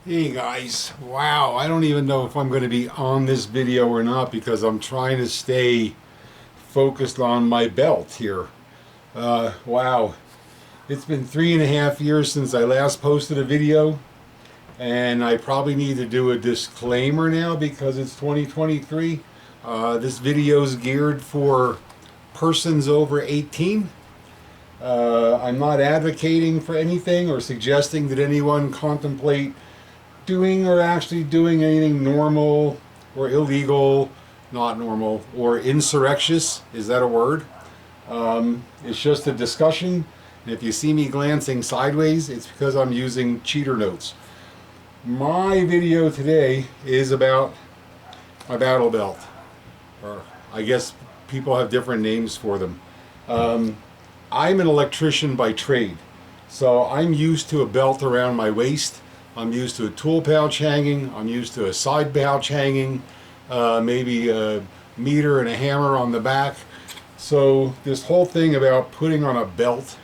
Hey guys, wow, I don't even know if I'm going to be on this video or not because I'm trying to stay focused on my belt here. Wow, it's been 3.5 years since I last posted a video, and I probably need to do a disclaimer now because it's 2023. This video is geared for persons over 18. I'm not advocating for anything or suggesting that anyone contemplate doing or actually doing anything normal or illegal, not normal, or insurrectious. Is that a word? It's just a discussion. And if you see me glancing sideways, it's because I'm using cheater notes. My video today is about my battle belt, or I guess people have different names for them. I'm an electrician by trade, so I'm used to a belt around my waist. I'm used to a tool pouch hanging. I'm used to a side pouch hanging, maybe a meter and a hammer on the back. So this whole thing about putting on a belt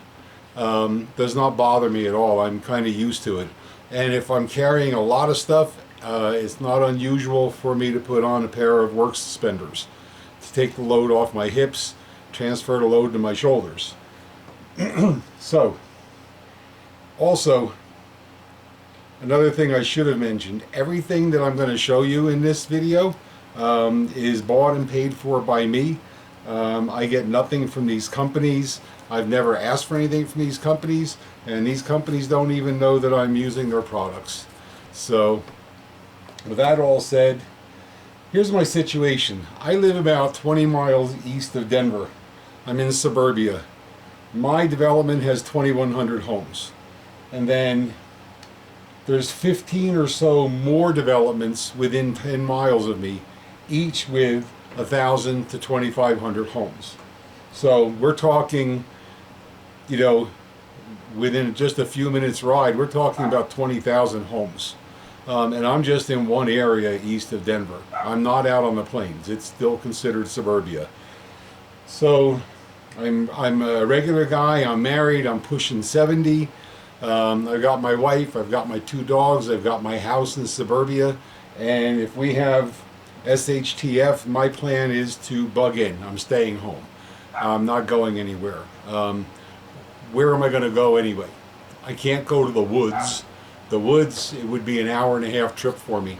does not bother me at all. I'm kind of used to it. And if I'm carrying a lot of stuff, it's not unusual for me to put on a pair of work suspenders to take the load off my hips, transfer the load to my shoulders. So, also, another thing I should have mentioned, everything that I'm going to show you in this video is bought and paid for by me. I get nothing from these companies. I've never asked for anything from these companies, and these companies don't even know that I'm using their products. So, with that all said, here's my situation. I live about 20 miles east of Denver. I'm in suburbia. My development has 2,100 homes. And then there's 15 or so more developments within 10 miles of me, each with 1,000 to 2,500 homes. So we're talking, within just a few minutes ride, we're talking about 20,000 homes. And I'm just in one area east of Denver. I'm not out on the plains. It's still considered suburbia. So I'm a regular guy. I'm married. I'm pushing 70. I've got my wife, I've got my 2 dogs, I've got my house in suburbia, and if we have SHTF, my plan is to bug in. I'm staying home. I'm not going anywhere. Where am I going to go anyway? I can't go to the woods. The woods, it would be an hour-and-a-half trip for me,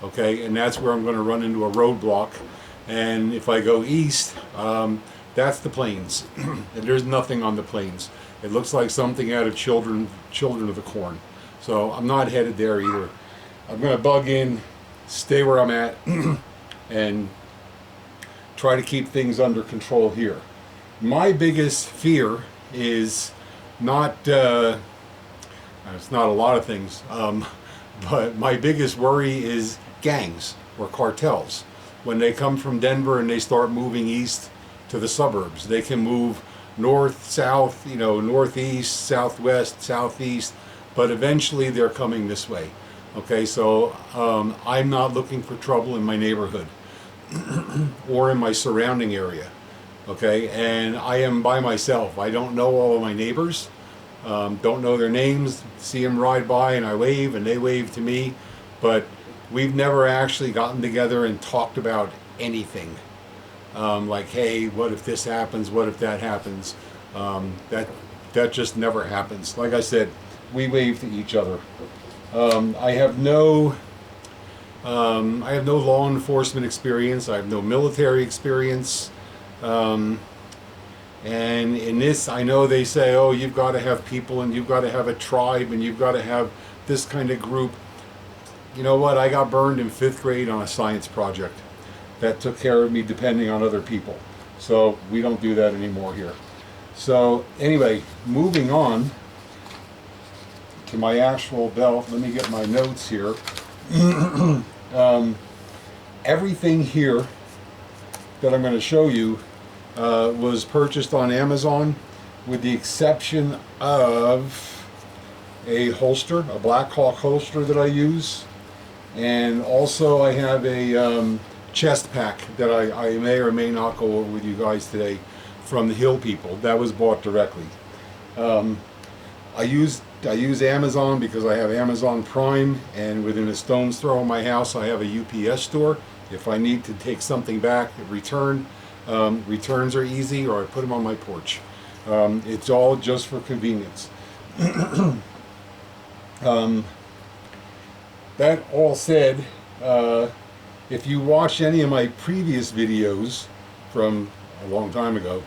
okay? And that's where I'm going to run into a roadblock. And if I go east, that's the plains. And there's nothing on the plains. It looks like something out of Children of the Corn. So I'm not headed there either. I'm going to bug in, stay where I'm at, and try to keep things under control here. My biggest fear is not, it's not a lot of things, but my biggest worry is gangs or cartels. When they come from Denver and they start moving east to the suburbs, they can move north, south, northeast, southwest, southeast, but eventually they're coming this way. Okay, so I'm not looking for trouble in my neighborhood or in my surrounding area. Okay, and I am by myself. I don't know all of my neighbors, don't know their names, see them ride by and I wave and they wave to me, but we've never actually gotten together and talked about anything. Like, hey, what if this happens? What if that happens? That just never happens. Like I said, we wave to each other. I have no law enforcement experience. I have no military experience. And in this, I know they say, oh, you've got to have people and you've got to have a tribe and you've got to have this kind of group. You know what? I got burned in 5th grade on a science project. That took care of me depending on other people. So we don't do that anymore here. So anyway, moving on to my actual belt. Let me get my notes here. Everything here that I'm going to show you was purchased on Amazon, with the exception of a holster, a Black Hawk holster that I use. And also I have a chest pack that I may or may not go over with you guys today from the Hill people. That was bought directly. I use Amazon because I have Amazon Prime, and within a stone's throw of my house I have a UPS store. If I need to take something back, returns are easy, or I put them on my porch. It's all just for convenience. That all said, if you watch any of my previous videos from a long time ago,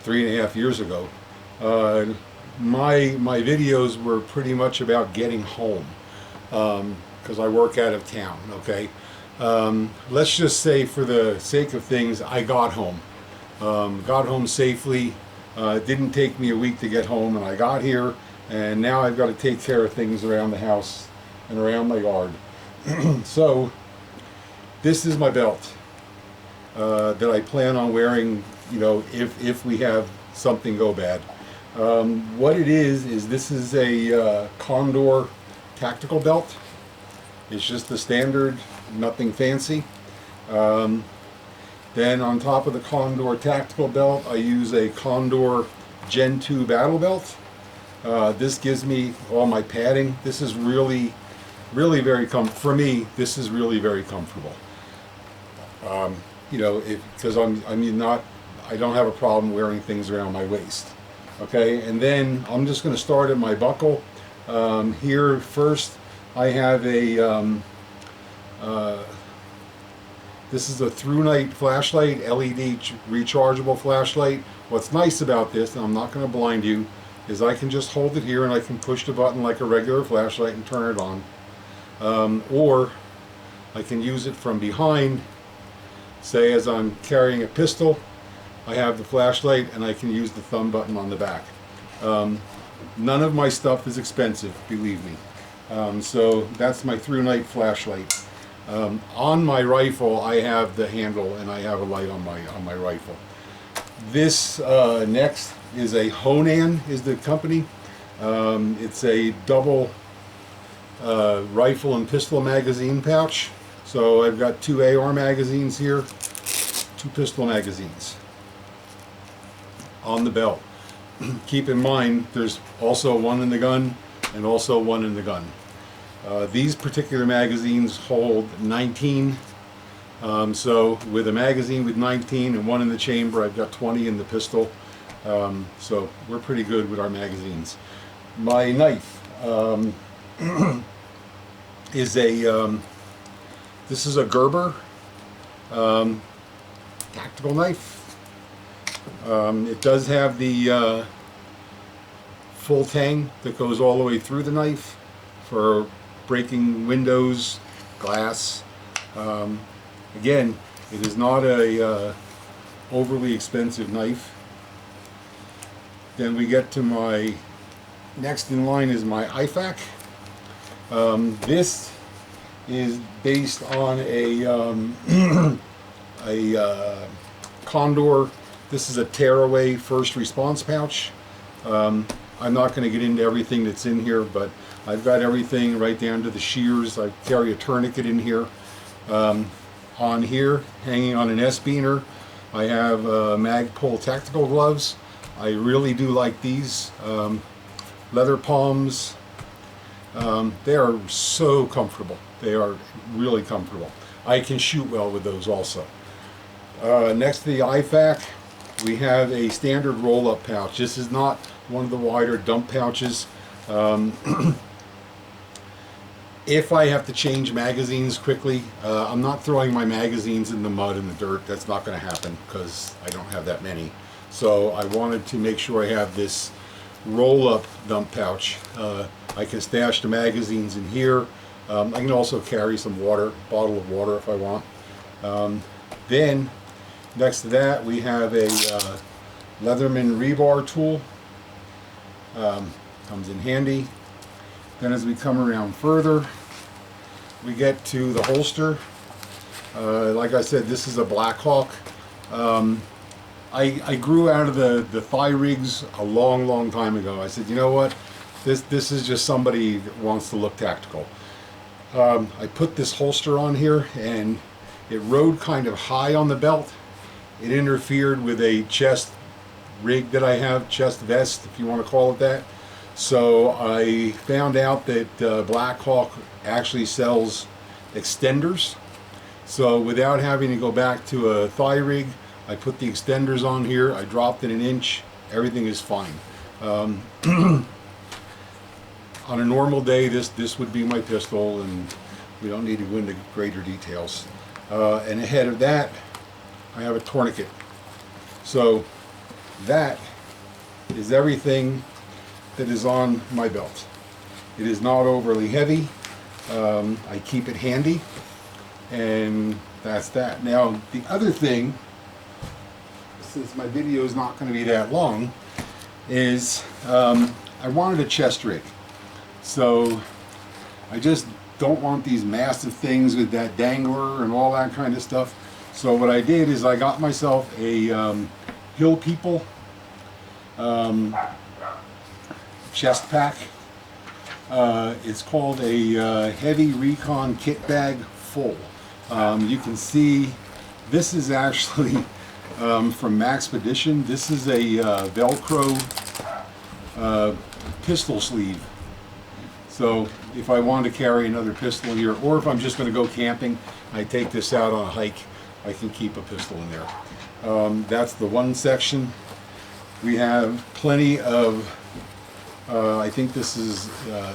3.5 years ago, my videos were pretty much about getting home, because I work out of town. Okay, let's just say, for the sake of things, I got home. Got home safely. It didn't take me a week to get home, and I got here, and now I've got to take care of things around the house and around my yard. So this is my belt that I plan on wearing, you know, if we have something go bad. What it is this is a Condor tactical belt. It's just the standard, nothing fancy. Then on top of the Condor tactical belt, I use a Condor Gen 2 battle belt. This gives me all my padding. This is really very for me, this is really very comfortable. You know, because I don't have a problem wearing things around my waist. Okay, and then I'm just going to start at my buckle. Here first, I have a this is a through night flashlight, LED rechargeable flashlight. What's nice about this, and I'm not going to blind you, is I can just hold it here and I can push the button like a regular flashlight and turn it on. Or I can use it from behind. Say, as I'm carrying a pistol, I have the flashlight and I can use the thumb button on the back. None of my stuff is expensive, believe me. So that's my through night flashlight. On my rifle, I have the handle and I have a light on my rifle. This next is a Honan, is the company. It's a double rifle and pistol magazine pouch. So I've got 2 AR magazines here, 2 pistol magazines on the belt. Keep in mind, there's also one in the gun and also one in the gun. These particular magazines hold 19. So with a magazine with 19 and one in the chamber, I've got 20 in the pistol. So we're pretty good with our magazines. My knife is a this is a Gerber tactical knife. It does have the full tang that goes all the way through the knife for breaking windows, glass. Again, it is not a overly expensive knife. Then we get to my next in line is my IFAK. This is based on a Condor. This is a tearaway first response pouch. I'm not going to get into everything that's in here, but I've got everything right down to the shears. I carry a tourniquet in here. On here, hanging on an S-beaner, I have Magpul tactical gloves. I really do like these. Leather palms. They are so comfortable. They are really comfortable. I can shoot well with those also. Next to the IFAK, we have a standard roll-up pouch. This is not one of the wider dump pouches. If I have to change magazines quickly, I'm not throwing my magazines in the mud and the dirt. That's not going to happen because I don't have that many. So I wanted to make sure I have this roll-up dump pouch. I can stash the magazines in here. I can also carry some water, bottle of water if I want. Then next to that we have a Leatherman rebar tool. Comes in handy. Then as we come around further, we get to the holster. Like I said, this is a Blackhawk. I grew out of the thigh rigs a long time ago. I said, you know what? This is just somebody that wants to look tactical. I put this holster on here and it rode kind of high on the belt. It interfered with a chest rig that I have, chest vest if you want to call it that. So I found out that Black Hawk actually sells extenders. So without having to go back to a thigh rig, I put the extenders on here, I dropped it an inch, everything is fine. On a normal day, this would be my pistol, and we don't need to go into greater details. And ahead of that, I have a tourniquet. So that is everything that is on my belt. It is not overly heavy. I keep it handy, and that's that. Now the other thing, since my video is not going to be that long, is I wanted a chest rig. So I just don't want these massive things with that dangler and all that kind of stuff. So what I did is I got myself a Hill People chest pack. It's called a Heavy Recon Kit Bag Full. You can see this is actually from Maxpedition. This is a Velcro pistol sleeve. So if I want to carry another pistol in here, or if I'm just going to go camping, I take this out on a hike, I can keep a pistol in there. That's the one section. We have plenty of I think this is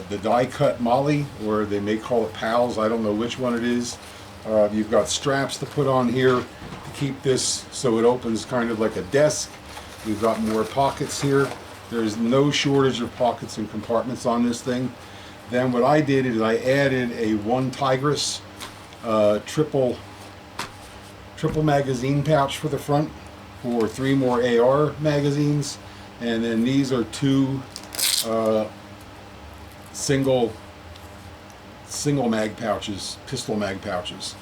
the die cut molly, or they may call it pals, I don't know which one it is. You've got straps to put on here to keep this so it opens kind of like a desk. We've got more pockets here. There's no shortage of pockets and compartments on this thing. Then what I did is I added a one Tigris triple magazine pouch for the front for 3 more AR magazines, and then these are 2 single mag pouches, pistol mag pouches,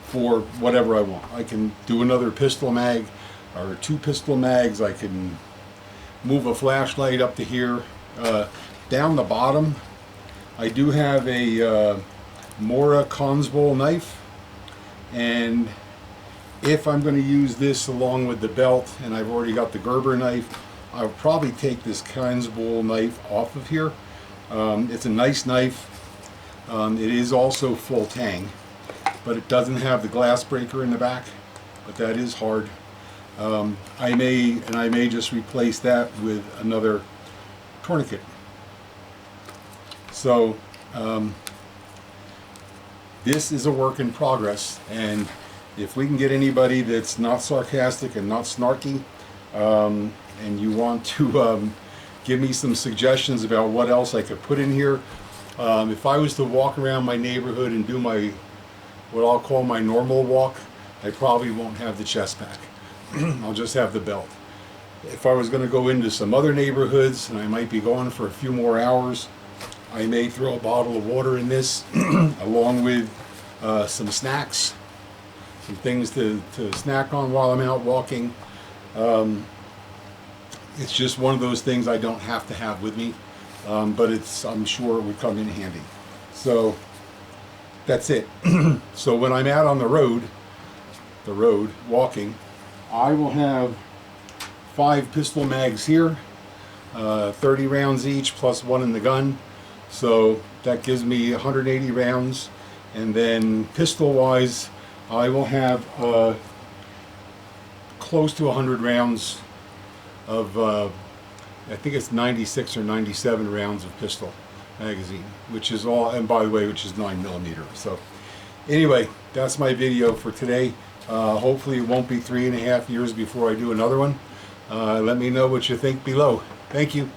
for whatever I want. I can do another pistol mag or 2 pistol mags. I can move a flashlight up to here. Down the bottom I do have a Mora Consbol knife, and if I'm going to use this along with the belt, and I've already got the Gerber knife, I'll probably take this Consbol knife off of here. It's a nice knife. It is also full tang, but it doesn't have the glass breaker in the back, but that is hard. I may just replace that with another tourniquet. So this is a work in progress, and if we can get anybody that's not sarcastic and not snarky, and you want to give me some suggestions about what else I could put in here. If I was to walk around my neighborhood and do what I'll call my normal walk, I probably won't have the chest pack. I'll just have the belt. If I was going to go into some other neighborhoods and I might be going for a few more hours, I may throw a bottle of water in this along with some snacks, some things to snack on while I'm out walking. It's just one of those things I don't have to have with me, but I'm sure it would come in handy. So that's it. So when I'm out on the road walking, I will have 5 pistol mags here, 30 rounds each plus 1 in the gun. So that gives me 180 rounds. And then pistol wise, I will have close to 100 rounds of I think it's 96 or 97 rounds of pistol magazine, which is all, and by the way, which is 9mm. So anyway, that's my video for today. Hopefully it won't be 3.5 years before I do another one. Let me know what you think below. Thank you.